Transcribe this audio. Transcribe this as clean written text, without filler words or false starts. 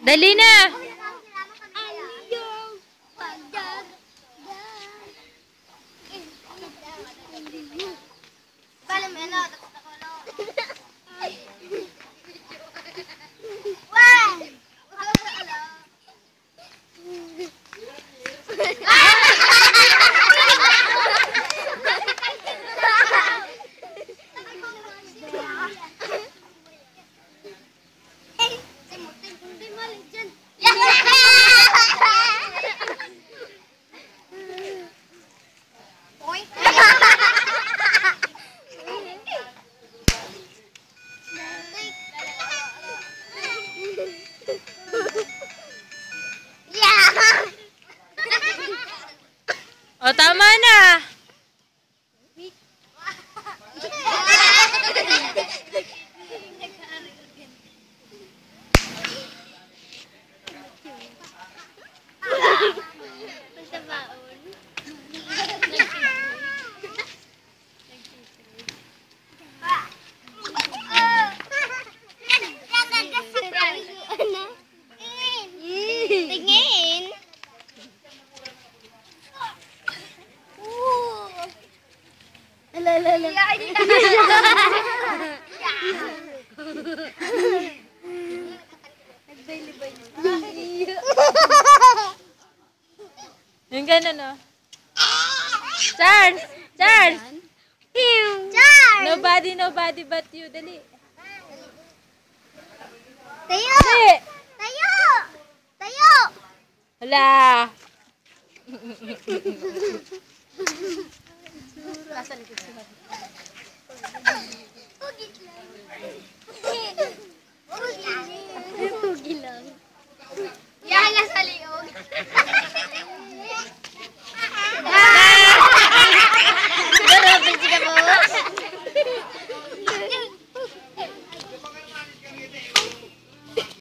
Dali na! O, tama na! Tingin. Alala. Yung ganun, o. Charles! Charles! Charles! Nobody but you. Dali. Tayo! Dali! Tayo! Tayo! Hala! Nasa likod siya.